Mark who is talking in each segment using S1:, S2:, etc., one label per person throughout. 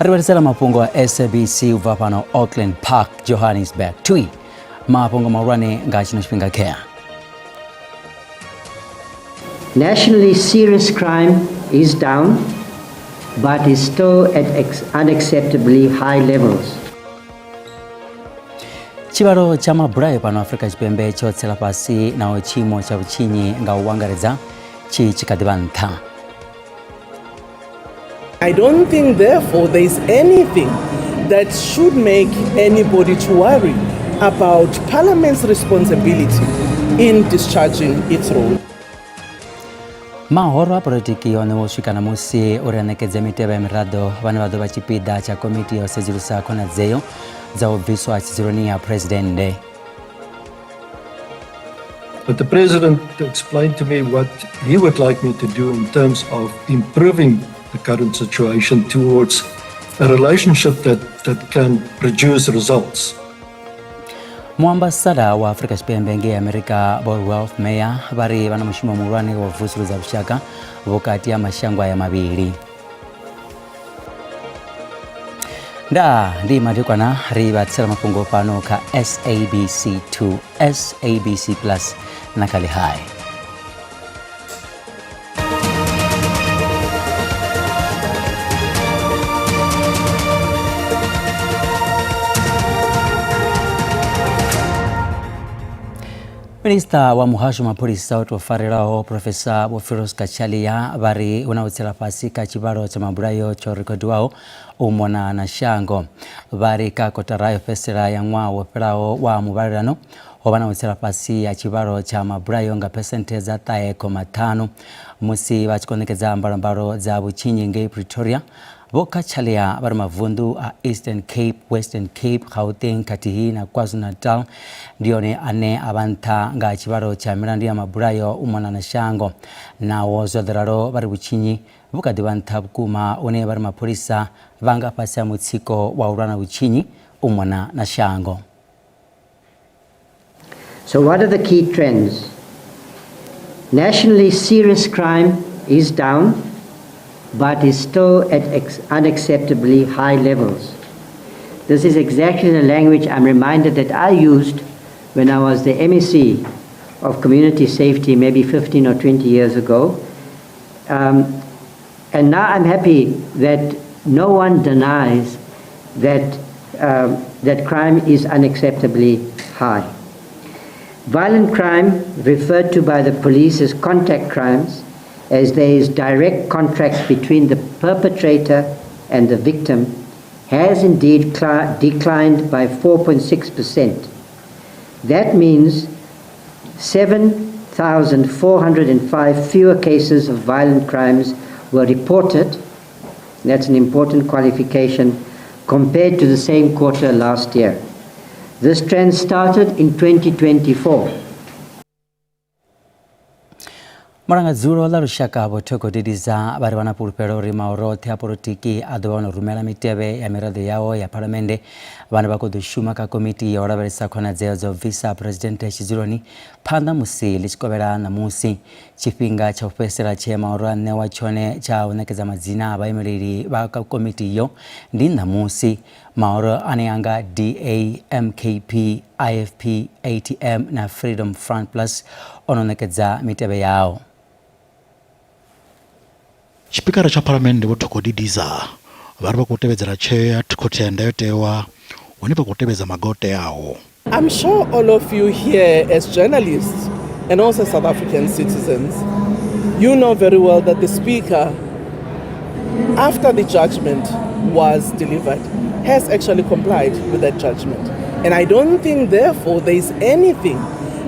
S1: Aribarisela Mafhungo wa SABC uva pano Auckland Park, Johannesburg. Tui Mafhungo maurane ngachino chipinga kea.
S2: Nationally serious crime is down, but is still at unacceptably high levels.
S1: Chibaro chama burayo pano Afrika chipembe chotsela pasi na ochimo cha uchinyi nga uwangareza chikadibanta.
S3: I don't think, therefore, there is anything that should make anybody to worry about Parliament's responsibility in discharging its role.
S1: Mahoro politiki wanaoshikana musi urianekeze miteba ya mirado wanu bachipida cha komiti ya sejirusa kona zeyo za obiso achizironia presidente.
S4: But the president explained to me what he would like me to do in terms of improving the current situation towards a relationship that can produce results.
S1: Muambasada wa Afrika chipembe nge Amerika Ralph Meyer bari bana mushimo murwane wa vusuru za bushaka wakati ya mashangwa ya mabili. Nda ndi madikwana riba tsela Mafhungo pano ka SABC 2 SABC Plus na kali hai. Minister wa muhasho mapolisi South wafariraho Profesa Bofiros Kachalia bari unaotsela pasi ka chibaro cha maburayo cho rekodiwao umona na shango bari ka kotarayo pesera ya ngwa waperao wa mubarirano obana utsela pasi ya chibaro cha maburayo nga percentage za 5.5 musi bachikonekeza mbarambaro za buchinyi nge Pretoria boka chalia bari mavundu a Eastern Cape, Western Cape, Gauteng, Katihi na KwaZulu-Natal ndione ane abanta nga chibaro cha mirandi ya maburayo umona na shango na wozodhararo bari buchinyi buka dibanta bukuma one bari mapolisa vanga pasi ya mutsiko wa urana buchinyi umona na shango.
S2: So what are the key trends? Nationally serious crime is down, but is still at unacceptably high levels. This is exactly the language I'm reminded that I used when I was the MEC of Community Safety maybe 15 or 20 years ago. And now I'm happy that no one denies that, that crime is unacceptably high. Violent crime, referred to by the police as contact crimes, as there is direct contact between the perpetrator and the victim, has indeed declined by 4.6%. That means 7,405 fewer cases of violent crimes were reported. That's an important qualification compared to the same quarter last year. This trend started in 2024.
S1: Maranga zuro la rushaka botoko didiza bari wana pulpero rima orote politiki adobano rumela mitebe ya mirade yao ya parlamente bana bako dushuma ka komiti ya oraberesa kona zezo visa president chizironi panda musi lichikobera na musi chipinga cha ofesera chema orane wachone cha onekeza mazina abayimiriri ba komiti yo ndi na musi maoro aneanga DA, MKP, IFP, ATM na Freedom Front Plus ononekeza mitebe yao.
S5: Chipikara cha Parliament botoko didiza bari bakutebezera chair tikotenda yotewa wonipa kutebeza magote yao.
S3: I'm sure all of you here as journalists and also South African citizens, you know very well that the Speaker, after the judgment was delivered, has actually complied with that judgment. And I don't think, therefore, there is anything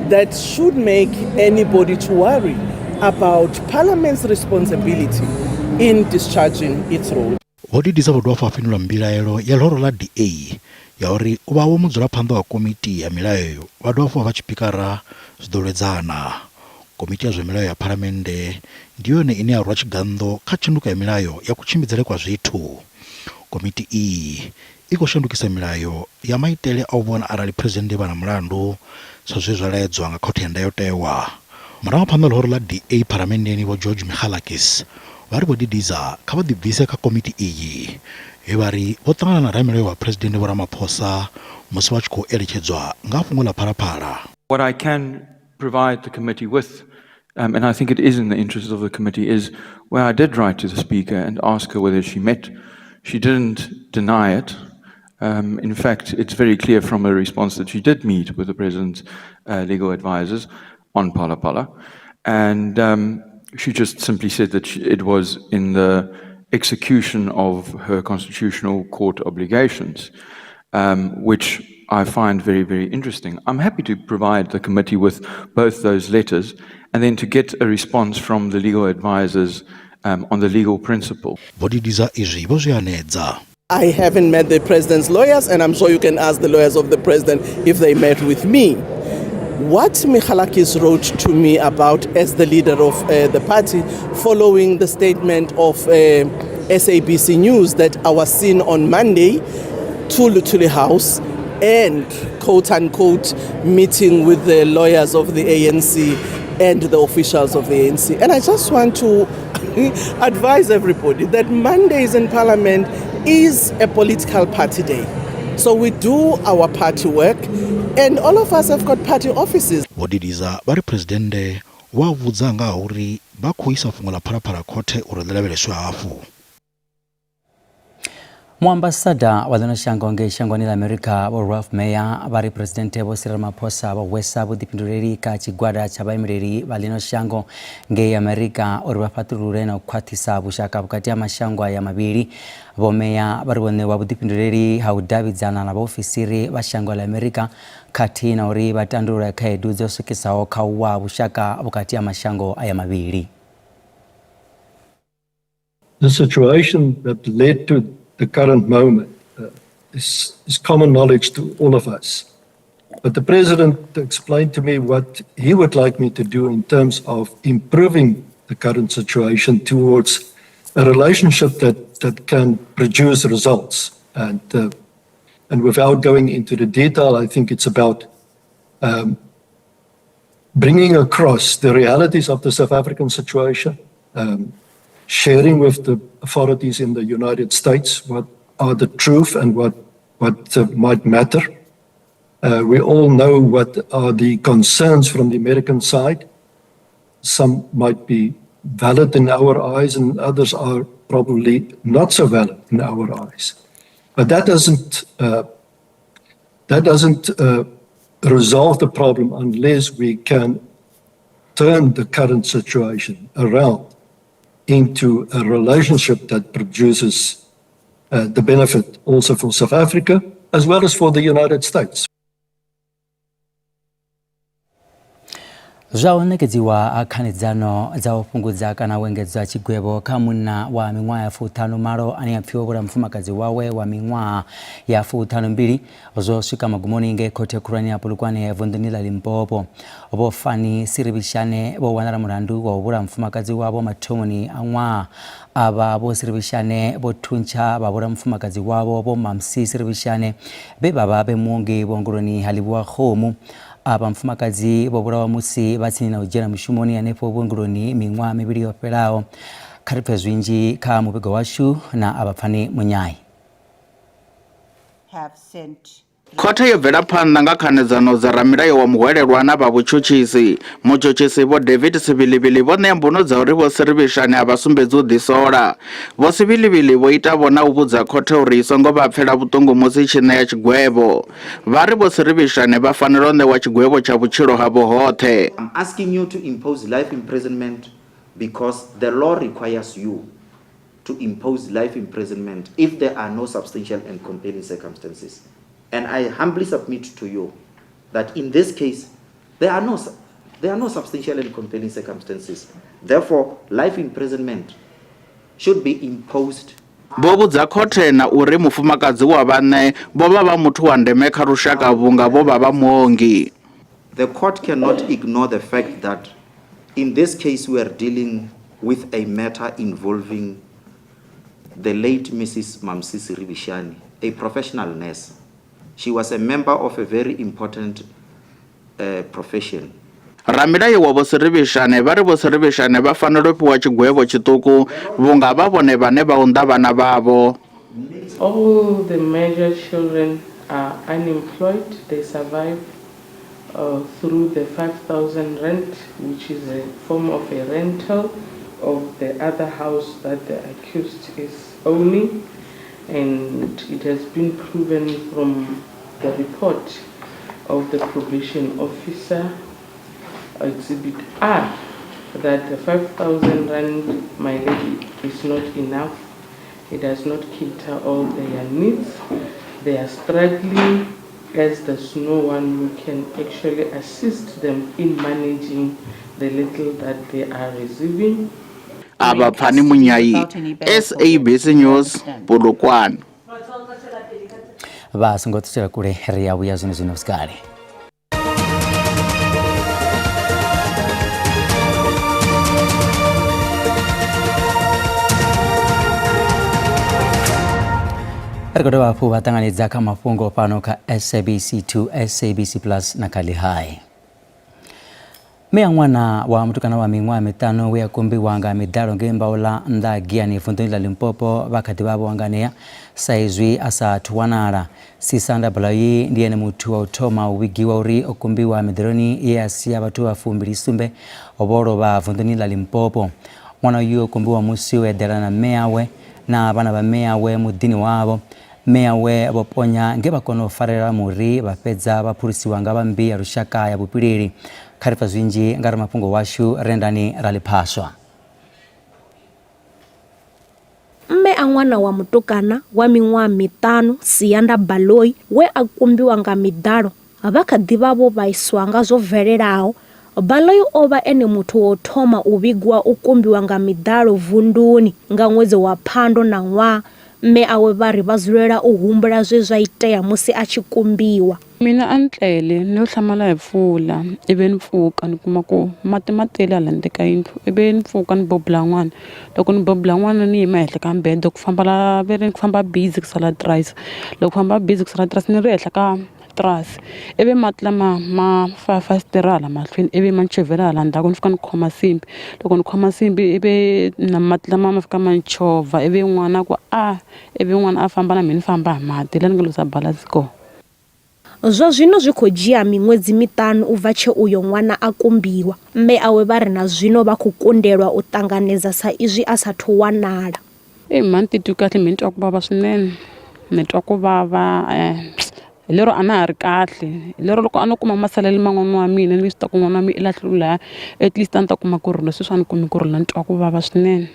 S3: that should make anybody to worry about Parliament's responsibility in discharging its role.
S5: Wodi disabodo fa finula mbilaelo ya loro la DA ya ori ubawo muzula panda wa komiti ya milayo wadofo vachipikara zdolezana. Komiti ya milayo ya Parliamente ndiyo ine ya rwachigando kachinduka ya milayo ya kuchimizele kwa zitu. Komiti iko shandukisa milayo ya maitele awona arali presidente bana mlandu sazwezaledzwa nga kotenda yotewa. Marama panda loro la DA Parliamente ni wa George Mihalakis bari bodidiza kaba divise ka komiti iyi he vari vo ṱangana na ramilayo wa president Vho Ramaphosa musi vha tshi khou eletshedzwa nga fhungo ḽa phalaphala.
S6: What I can provide the committee with, and I think it is in the interest of the committee, is where I did write to the Speaker and ask her whether she met. She didn't deny it. In fact, it's very clear from her response that she did meet with the President's legal advisors on Phala Phala. And she just simply said that it was in the execution of her constitutional court obligations, which I find very, very interesting. I'm happy to provide the committee with both those letters and then to get a response from the legal advisors on the legal principle.
S3: I haven't met the president's lawyers, and I'm sure you can ask the lawyers of the president if they met with me. What Michalakis wrote to me about as the leader of the party, following the statement of SABC News that I was seen on Monday to Lutuli House and quote-unquote meeting with the lawyers of the ANC and the officials of the ANC. And I just want to advise everybody that Mondays in Parliament is a political party day. So we do our party work, and all of us have got party offices.
S5: Vodidisa vari presidente wa vudza nga uri va khou isa fhungo ḽa phalaphala khothe uri ḽi lavheleswe hafhu.
S1: Muambasada wa ḽino shango ngei shangoni ḽa America Vho Ralph Mayer vari presidente Vho Cyril Ramaphosa vha hwesa vhuḓifhinduleli kha tshigwada tsha vhaimeleli vha ḽino shango ngei America uri vha fhaṱulule na u khwaṱhisa vhushaka vhukati ha mashango aya mavhili. Vho Mayer vari vho ṋewa vhuḓifhinduleli ha u davhidzana na vhaofisiri vha shango ḽa America khathihi na uri vha tandulule khaedu dzo swikesaho kha u wa vhushaka vhukati ha mashango aya mavhili.
S4: The situation that led to the current moment is common knowledge to all of us. But the President explained to me what he would like me to do in terms of improving the current situation towards a relationship that can produce results. And without going into the detail, I think it's about bringing across the realities of the South African situation, sharing with the authorities in the United States what are the truth and what might matter. We all know what are the concerns from the American side. Some might be valid in our eyes and others are probably not so valid in our eyes. But that doesn't resolve the problem unless we can turn the current situation around into a relationship that produces the benefit also for South Africa as well as for the United States.
S1: Zwa u ṋekedziwa khanedzano dza u fhungudza kana u engedzwa tshigwevho kha munna wa miṅwaha ya 55 ane a pfiwa vhula mufumakadzi wawe wa miṅwaha ya 52 zwo swika magumoni ngei khothe khulwane ya Polokwane ya vunḓuni ḽa Limpopo. Vho Fani Sirivhishane vho wanala mulandu wa u vhula mufumakadzi wavho mathomoni a ṅwaha. Ava Vho Sirivhishane vho thuntsha vha vhula mufumakadzi wavho Vho Mamsi Sirivhishane vhe vha vha vhe muongi vhuongeloni ha Livhuwa-Khomu. Aba mfumakadzi vho vhulawa musi vha tsini na u dzhena mushumoni hanefho vhuongeloni miṅwaha mivhili yo fhelaho. Kha ri pfhe zwinzhi kha muvhigo washu na Abapfani Munyai.
S7: Khothe yo bvela phanḓa nga khanedzano dza ramilayo wa muhwelelwa na vha vhutshutshisi. Mutshutshisi Vho David Sivilivili vho ṋea mbuno dza uri Vho Sirivhishane a vha sumbedzi u ḓisola. Vho Sivilivili vho ita vhona u vhudza khothe uri i songo vha pfela vhuṱungu musi tshi ṋea tshigwevho. Vha ri Vho Sirivhishane vha fanela u ṋewa tshigwevho tsha vhutshilo havho hoṱhe.
S8: I'm asking you to impose life imprisonment because the law requires you to impose life imprisonment if there are no substantial and compelling circumstances. And I humbly submit to you that in this case, there are no substantial and compelling circumstances. Therefore, life imprisonment should be imposed.
S7: Vho vhudza khothe na uri mufumakadzi wa vhaṋe vho vha vha muthu wa ndeme kha lushaka vhunga vho vha vha muongi.
S8: The court cannot ignore the fact that in this case we are dealing with a matter involving the late Mrs. Mamsi Sirivhishane, a professional nurse. She was a member of a very important profession.
S7: Ramilayo wa Vho Sirivhishane vha ri Vho Sirivhishane vha fanela u fhiwa tshigwevho tshiṱuku vhunga vha vhone vhane vha unḓa vhana vhavho.
S9: All the major children are unemployed. They survive through the 5,000 rent, which is a form of a rental of the other house that the accused is owning. And it has been proven from the report of the probation officer, Exhibit R, that the 5,000 rand, my lady, is not enough. It does not cater all their needs. They are struggling as there's no one who can actually assist them in managing the little that they are receiving.
S7: Abafani Munyai, SABC News, Polokwane.
S1: Basi ngotuchera kule riau ya zino skali. Rekodo wapu batanganiza ka Mafhungo pano ka SABC2, SABC Plus na Kali High. Mea mwana wa mtukana wa mingwa mitano wea kumbi wanga midaro ngemba ola ndagia ni fundoni la Limpopo wakati babo wanganea saizwi asa tuwanara sisanda balayi ndiye ni mutu wa utoma wigi wa uri okumbi wa midaroni ye asia batu wa fumbiri sumbe oboro ba fundoni la Limpopo mwana yu okumbi wa musi we derana mea we na bana ba mea we mudini wabo mea we boponya ngeba kono farera muri bapeza bapurisi wanga bambi arushaka ya bupiriri karifa zwinji ngara Mafhungo washu rendani ralipaswa.
S10: Mme mwana wa mutukana wa mingwa mitano siyanda baloi we akumbiwa nga midaro abakadi babo baiswanga zo vererao baloi oba ene mutu otoma ubigwa ukumbiwa nga midaro vunduni nga mwezi wa Phando na Nwa mme awe bari bazulera uhumbula zwe itea musi achikumbiwa.
S11: Mina antlele no hlamala hi pfula ibe ni pfuka ni kuma ku mati ala ndeka yindlu ibe ni pfuka ni bobla n'wana loko ni bobla n'wana ni yima ehenhla ka mbede ku famba busy ku sala trace loko famba busy ku sala trace ni ri ehenhla ka trace ibe mati lama ma fafastera la mahlweni ibe ma nchovela hala ndzhaku ni fika ni khoma simbi loko ni khoma simbi ibe na mati lama ma fika ma nchovha ibe n'wana ku ibe n'wana a famba na mina famba hi mati lani nga lusa balance ko.
S10: Zwa zwino zwikho dzhia miṅwedzi mitano ubva tshe uyo ṅwana akumbiwa mme awe bari na zwino vha khou kundelwa u ṱanganedza sa izwi asathu wanala.
S11: Mani titwi kahle mi twa ku vava swinene ni twa ku vava lero ana ha ri kahle lero loko ana kuma masalele man'wana wa mina ni swi ta ku n'wana wa mina i lahlula at least a ni ta kuma kurhula sweswi a ni kumi kurhula ni twa ku vava swinene.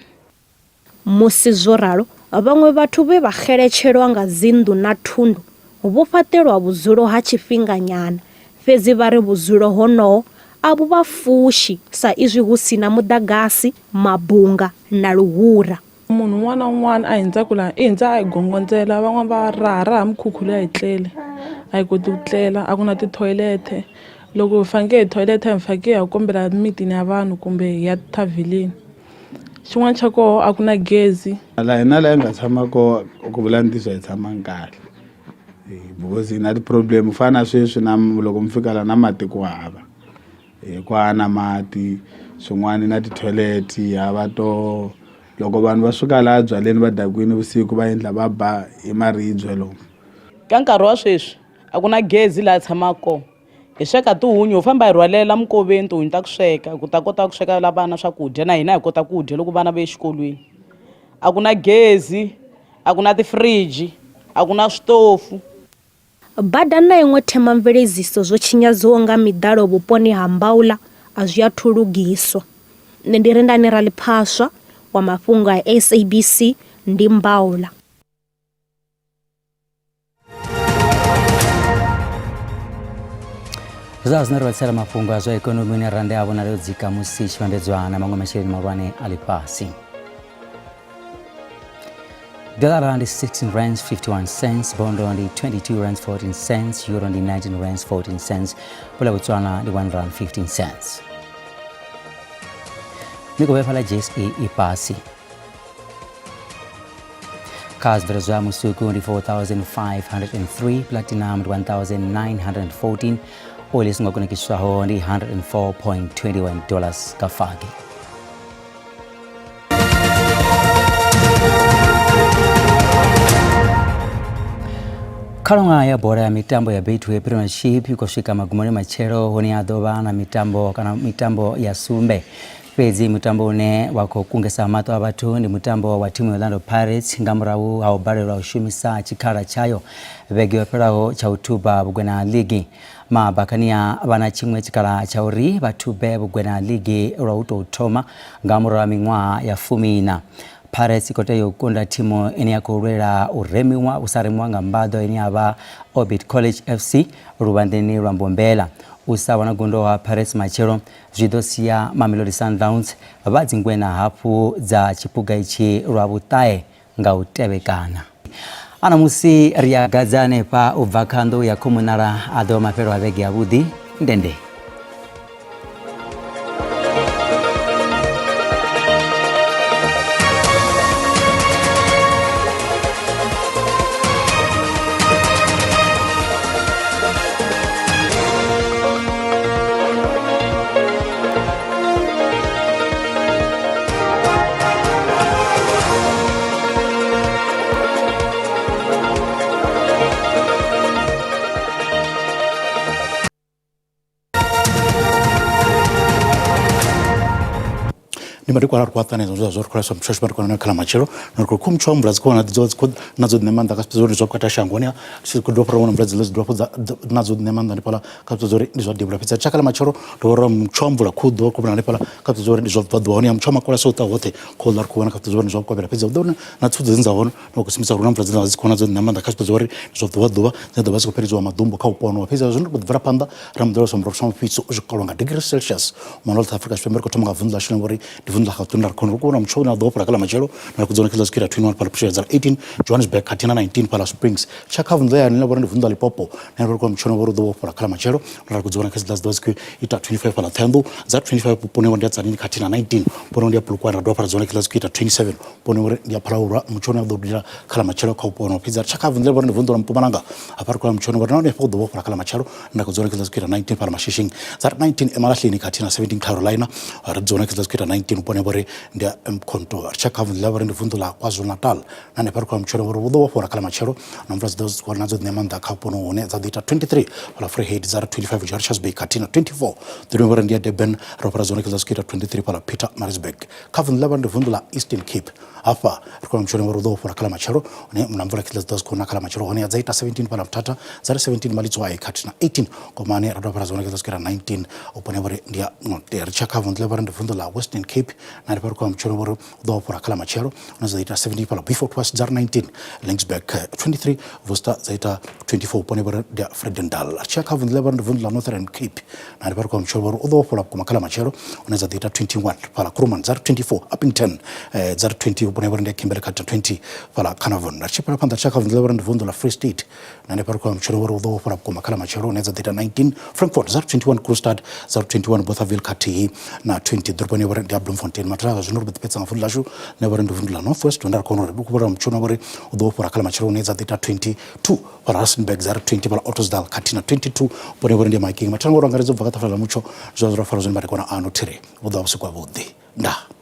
S10: Musi zwo ralo vhaṅwe vhathu ve vha xeletshelwa nga dzinḓu na thundu vho fatelwa vhudzulo ha tshifhinganyana fhedzi vha ri vhudzulo honoho a vhu vha fushi sa izwi hu sina mudagasi mabunga na luhura.
S3: Munhu un'wana na un'wana a hindzaku laha i hindza a hi gongondzela van'wana va raha mukhukhuli a hi tlele a hi koti ku tlela a ku na tithoyilete loko hi faneke hi thoyilete hi faneke hi ya kombela mitini ya vanhu kumbe hi ya thavileni xin'wana xa koho a ku na gezi
S12: la hina la nga tshama ko ku vula ntiso hi tshama kahle because na ti-problem fana sweswi na loko mi fika la na mati ku hava ku na mati swin'wana na ti-toilet hava to loko vanhu va suka laha byaleni va dakwini vusiku va endla va ba hi maribye lomu
S13: ka nkarhi wa sweswi a ku na gezi laha tshamaka hi sweka tihunyi u famba hi rhwalela mukoveni tihunyi ta ku sweka ku ta kota ku sweka vana swakudya na hina hi kota ku dya loko vana va exikolweni a ku na gezi a ku na tifriji a ku na switofu.
S10: Bada na iṅwe themamveledziso zwo tshinyadziwa nga midalo vhuponi ha Mbaula a zwi athu lugiswa. Nṋe ndi Rendani Raliphaswa wa Mafhungo a SABC ndi Mbaula.
S1: Zwa zina rwatsela Mafhungo a zwa ikonomi na rande avo na leo dzika musi tshivandedzwa na maṅwe masheleni mahulwane ali fhasi. Dollar rand is 16 rands 51 cents, bond only 22 rands 14 cents, euro only 19 rands 14 cents, pula Botswana the 1 rand 15 cents. Niko befala JSE ipasi. Cars Venezuela musuku only 4,503, platinum 1,914, oil is ngokuna kiswaho only $104.21 kafagi. Kalonga ya bora ya mitambo ya Betway Premiership kushika magumoni machero honi adoba na mitambo ya Sumbe. Pezi mitambo ne wako kungesa mato abatu ni mitambo wa timu ya Orlando Pirates ngamurawu au bare la ushumisa chikara chayo begi waperaho cha utuba bugwena ligi mabakania bana chimwe chikara chauri batube bugwena ligi rauto utoma ngamura mingwa ya fumina Pirates kote yukunda timu eni ya kurera uremiwa usaremwa ngambado eni aba Orbit College FC rubandeni Rwambombela usa wanagondo wa Pirates machero zidosia Mamelodi Sundowns bazingwena hapu za chipuga ichi rwabutae ngautebekana anamusi riagazane pa uvakando ya komunara ado mapero abegi abudi ndende
S5: Nimariko ala kwata ne zozo zor kwasa mshosh mariko na kala machero nariko kumchwa mbraz kwa nazo nemanda kaspezori zo kwata shangonia si kudopra wona mbraz les dropo nazo nemanda ni pala kapzori ndizo debra pizza chakala machero dora mchomvula kudo ko na pala kapzori ndizo vadwoni amchoma kola sota wote kolar ko na kapzori ndizo kwa pizza dona na tsudzo zinza wono no kusimisa runa mbraz nazo kona zo nemanda kaspezori ndizo vadwa nda basko perizo madumbo ka upono pizza zo ndo vra panda ramdoro som roshom pizza zo kolonga degree celsius manol afrika shpember ko tomaga vundla shlemori vundla khatuna kono ko na mchona do para kala machelo na kuzona kila skira 21 para pressure 18 Johannesburg katina 19 para Springs chaka vunda ya nila borani vunda lipopo na ko mchona boro do para kala machelo na kuzona kila do skira ita 25 para Thembu za 25 pone wanda tsani katina 19 pone wanda pulukwa na do para zona kila skira 27 pone wanda ya para ura mchona do dira kala machelo ka upono pizza chaka vunda borani vunda mpumananga apar ko mchona borani ne po do para kala machelo na kuzona kila skira 19 para Mashishing za 19 Emarasli ni katina 17 Carolina zona kila skira 19 pone bore ndia mkonto chaka vunda borani vunda la KwaZulu Natal na ne par ko mchoro boro do para kala machelo na mvras dos ko nazo nemanda ka pono one za data 23 para free head za 25 Georges Bay katina 24 the borani ndia Deben ropara zona kila skira 23 para Peter Marisburg ka vunda borani vunda la Eastern Cape hapa kwa mchoro boro do para kala machelo ne mnamvura kila dos ko na kala machelo one za 17 para Mtata za 17 malizwa katina 18 kwa maana ropara zona kila skira 19 opone bore ndia no der chaka vunda la Western Cape na par ko mchoro boro do para kala machelo na za 70 para before twas jar 19 Linksberg 23 Vosta zaita 24 pone bora dia Fredendal chaka vunda la Northern Cape na par ko mchoro do para ko makala machelo na za data 21 para Kruman jar 24 Uppington jar 20 pone bora dia Kimberley kata 20 para Carnarvon na chipara panda chaka vunda la Free State na par ko mchoro do para ko makala machelo na za data 19 Frankfurt jar 21 Kroonstad jar 21 Bothaville kati na 20 Durban bora dia Bloemfontein matra junur bet petsa ngafunda lashu na bora vunda la Northwest ndar kono rebu kubara mchona bore do para kala machero neza data 22 para Rustenburg zara 20 para Ottosdal katina 22 pone bore ndia making matangoro ngarezo vakata fala mucho zozora farozon bare kona ano tere boda usikwa bodi nda